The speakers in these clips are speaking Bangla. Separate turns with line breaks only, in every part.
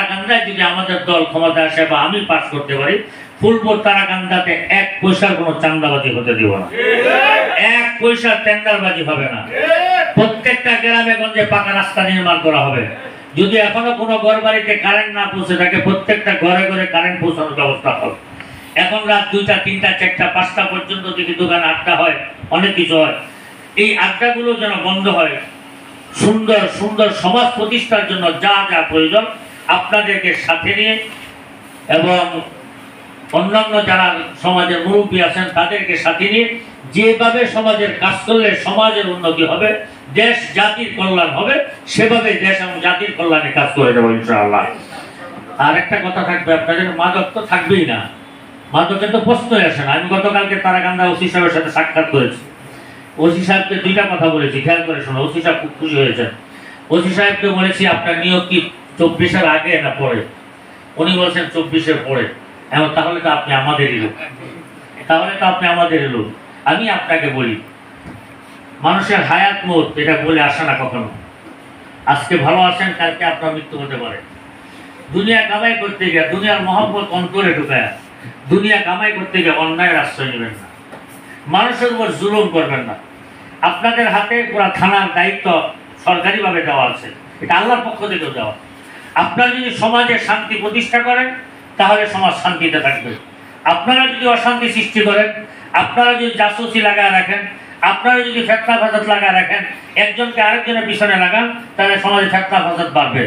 তারাকান্দায় যদি আমাদের দল ক্ষমতা আসে বা আমি পাস করতে পারি, ফুলপুর তারাকান্দাতে 1 পয়সার কোনো চাঁদাবাজি হতে দিব না, 1 পয়সার টেন্ডারবাজি হবে না। প্রত্যেকটা গ্রামে গঞ্জে পাকা রাস্তা নির্মাণ করা হবে। যদি এখনো কোনো ঘর বাড়িতে কারেন্ট না পৌঁছে থাকে, প্রত্যেকটা ঘরে ঘরে কারেন্ট পৌঁছানোর ব্যবস্থা হবে। এখন রাত 2টা 3টা 4টা 5টা পর্যন্ত দেখি দোকানে আড্ডা হয়, অনেক কিছু হয়। এই আড্ডাগুলো যেন বন্ধ হয়। সুন্দর সুন্দর সমাজ প্রতিষ্ঠার জন্য যা যা প্রয়োজন আপনাদেরকে সাথে নিয়ে এবং অন্যান্য যারা সমাজের মুরব্বী আছেন তাদেরকে সাথে নিয়ে যেভাবে সমাজের কাজ করলে সমাজের উন্নতি হবে, দেশ জাতির কল্যাণ হবে, সেভাবে দেশ এবং জাতির কল্যাণে কাজ করে দেবো ইনশাআল্লাহ। আর একটা কথা থাকবে, আপনাদের মাদক তো থাকবেই না, মাদকের তো প্রশ্নই আসে না। আমি গতকালকে তারাকান্দা ওসি সাহেবের সাথে সাক্ষাৎ করেছি। ওসি সাহেবকে 2টা কথা বলেছি, খেয়াল করে শোনো। ওসি সাহেব খুব খুশি হয়েছেন। ওসি সাহেবকে বলেছি আপনার নিয়োগ কি 24-এর আগে না পরে? উনি বলছেন 24-এর পরে। তাহলে তো আপনি আমাদেরই লোক, তাহলে তো আপনি আমাদেরই লোক। আমি আপনাকে বলি, মানুষের হায়াত মত এটা বলে আসে না কখনো। আজকে ভালো আছেন, কালকে আপনার মৃত্যু হতে পারে। দুনিয়া কামাই করতে গিয়ে, দুনিয়ার মহব্বত অন্তরে ঢুকায়, দুনিয়া কামাই করতে গিয়ে অন্যায়ের আশ্রয় নেবেন না, মানুষের উপর জুলুম করবেন না। আপনাদের হাতে পুরো থানার দায়িত্ব সরকারিভাবে দেওয়া আছে, এটা আল্লাহর পক্ষ থেকেও দেওয়া। আপনারা যদি সমাজে শান্তি প্রতিষ্ঠা করেন তাহলে সমাজ শান্তিতে থাকবে। আপনারা যদি অশান্তি সৃষ্টি করেন, আপনারা যদি জাসুসি লাগায় রাখেন, আপনারা যদি ফেতনা ফাসাদ লাগায় রাখেন, একজনকে আরেকজনের পিছনে লাগান, তাহলে সমাজে ফেতনা ফাসাদ বাড়বে।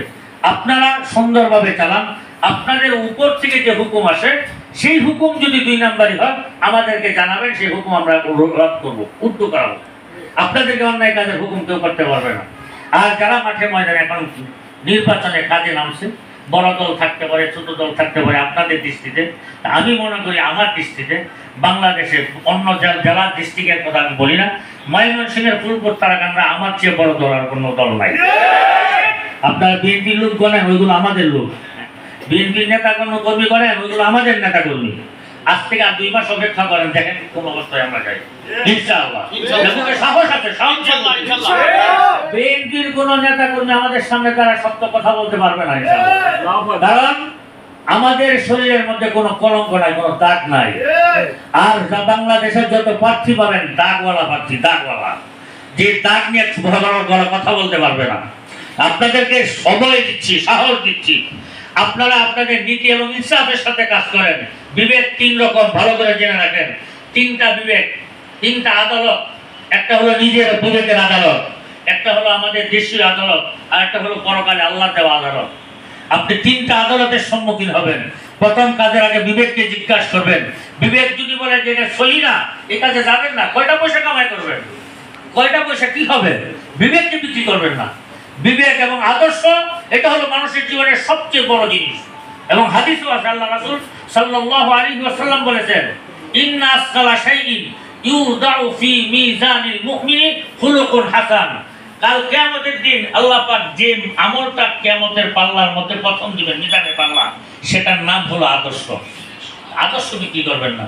আপনারা সুন্দরভাবে চালান। আপনাদের উপর থেকে যে হুকুম আসে, সেই হুকুম যদি 2 নাম্বারই হয় আমাদেরকে জানাবেন, সেই হুকুম আমরা রদ করবো, উদ্যোগ করাবো। আপনাদেরকে অন্যায় কাজের হুকুম কেউ করতে পারবে না। আর যারা মাঠে ময়দানে এখন নির্বাচনে কাজে নামছে, বড় দল থাকতে পারে, ছোট দল থাকতে পারে, আপনাদের দৃষ্টিতে, আমি মনে করি আমার দৃষ্টিতে বাংলাদেশে অন্য জেলার ডিস্ট্রিক্টের কথা আমি বলি না, ময়মনসিংহের ফুলপুর তারাকান্দা আমার চেয়ে বড় দল আর কোনো দল নাই। আপনারা বিএনপির লোক বলেন, ওইগুলো আমাদের লোক। বিএনপির নেতা কর্মী করেন, ওইগুলো আমাদের নেতা কর্মী। আজ থেকে আর 2 মাস অপেক্ষা করেন, দেখেন কোন অবস্থায় আমরা যাই ইনশাআল্লাহ। সাহস আছে, বিএনপির কোন নেতা কর্মী আমাদের সামনে তারা সত্য কথা বলতে পারবে না ইনশাআল্লাহ। কারণ আমাদের শরীরের মধ্যে কোনো কলঙ্ক নাই, কোনো দাগ নাই। আর বাংলাদেশের যত প্রার্থী পাবেন দাগওয়ালা প্রার্থী, দাগওয়ালা, যে দাগ নিয়ে কথা বলতে পারবে না। আপনাদেরকে সময় দিচ্ছি, সাহস দিচ্ছি, আপনারা আপনাদের নীতি এবং ইনসাফের সাথে কাজ করেন। বিবেক 3 রকম, ভালো করে জেনে রাখেন। 3টা বিবেক, 3টা আদালত। একটা হলো নিজের বিবেকের আদালত, একটা হলো আমাদের দেশীয় আদালত, আর একটা হলো পরকালে আল্লাহ দেওয়া আদালত। আপনি 3টা আদালতের সম্মুখীন হবেন। প্রথম কাজের আগে বিবেককে জিজ্ঞাসা করবেন। বিবেক যদি বলে যে এটা সহি না, এই কাজে যাবেন না, কয়টা পয়সা কামাই করবেন, কয়টা পয়সা কি হবে, বিবেককে বিক্রি করবেন না। বিবেক এবং আদর্শ এটা হলো মানুষের জীবনের সবচেয়ে বড় জিনিস। এবং হাদিসে আছে, আল্লাহ রাসূল সাল্লাল্লাহু আলাইহি ওয়াসাল্লাম বলেছেন, ইন্না আসকালা শাইইন ইউদাউ ফি মিজানিল মুমিনি খুলুকুন হাসান। কাল কিয়ামতের দিন আল্লাহ পাক যে আমলটা কিয়ামতের পাল্লার মধ্যে প্রথম দিবেন, মিজানের পাল্লা, সেটার নাম হলো আদর্শ। আদর্শ বিক্রি করবেন না,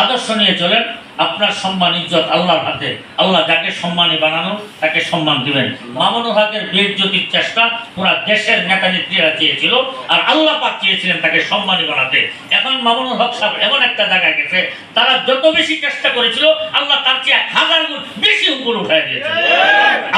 আদর্শ নিয়ে চলেন। আপনার সম্মান ইজ্জত আল্লাহর হাতে। আল্লাহ যাকে সম্মানী বানানো তাকে সম্মান দিবেন। মামুনুল হকের বেইজ্জতির চেষ্টা পুরো দেশের নেতা নেত্রীরা চেয়েছিল, আর আল্লাহ পাক চেয়েছিলেন তাকে সম্মানী বানাতে। এখন মামুনুল হক সাহেব এমন একটা জায়গায় গেছে, তারা যত বেশি চেষ্টা করেছিল আল্লাহ তার চেয়ে 1000 গুণ বেশি উপরে উঠায় দিয়েছে।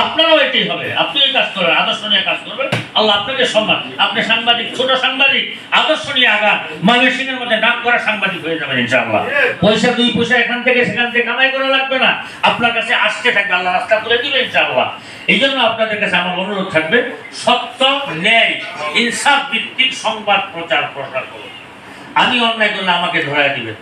আপনারাও এটাই হবে, আপনি এই কাজ করবেন, আদর্শ নিয়ে কাজ করবেন, আল্লাহ আপনাকে সম্মান। আপনি সাংবাদিক, ছোট সাংবাদিক, আদর্শ নিয়ে আগান, ময়মনসিংহের মধ্যে নাম করা সাংবাদিক হয়ে যাবেন ইনশাআল্লাহ। পয়সা 2 পয়সা এখান থেকে সেখান থেকে কামাই করা লাগবে না, আপনার কাছে আসতে থাকবে, আল্লাহ রাস্তা করে দিবে ইনশাআল্লাহ। এই জন্য আপনাদের কাছে আমার অনুরোধ থাকবে, সত্য, ন্যায়, ইনসাফ ভিত্তিক সংবাদ প্রচার প্রসার করুন। আমি অন্যায় করলে আমাকে ধরায় দিবেন,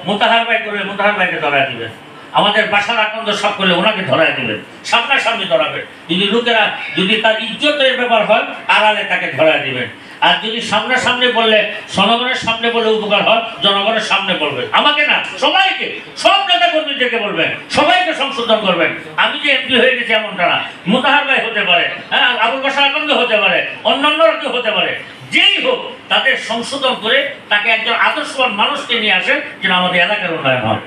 মোতাহার ভাই করলে মোতাহার ভাইকে ধরায় দিবেন, আমাদের বাসার আকন্দ সব করলে ওনাকে ধরায় দিবেন, সামনাসামনি ধরাবেন। যদি লোকেরা, যদি তার ইজ্জতের ব্যাপার হয়, আড়ালে তাকে ধরায় দিবেন। আর যদি সামনাসামনি বললে, জনগণের সামনে বলে উপকার হয়, জনগণের সামনে বলবে, আমাকে না, সবাইকে, সব নেতা কর্মীদেরকে বলবেন, সবাইকে সংশোধন করবেন। আমি যে এমপি হয়ে গেছি এমনটা না, মোতাহার ভাই হতে পারে, হ্যাঁ, আবুল বাশার আকন্দ হতে পারে, অন্যান্যরা কেউ হতে পারে, যেই হোক তাদের সংশোধন করে তাকে একজন আদর্শবান মানুষকে নিয়ে আসেন, যেন আমাদের এলাকার উন্নয়ন হয়।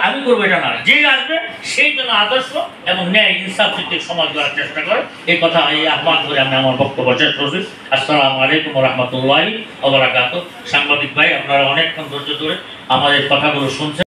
আমি করবো এটা না, যে আসবে সেই জন্য আদর্শ এবং ন্যায় ইনসাফ ভিত্তিক সমাজ গড়ার চেষ্টা করে, এই কথা এই আহ্বান করে আমি আমার বক্তব্য শেষ করছি। আসসালামু আলাইকুম রহমতুল্লাহি ওয়া বারাকাতুহু। সাংবাদিক ভাই, আপনারা অনেকক্ষণ ধৈর্য ধরে আমাদের কথাগুলো শুনছেন।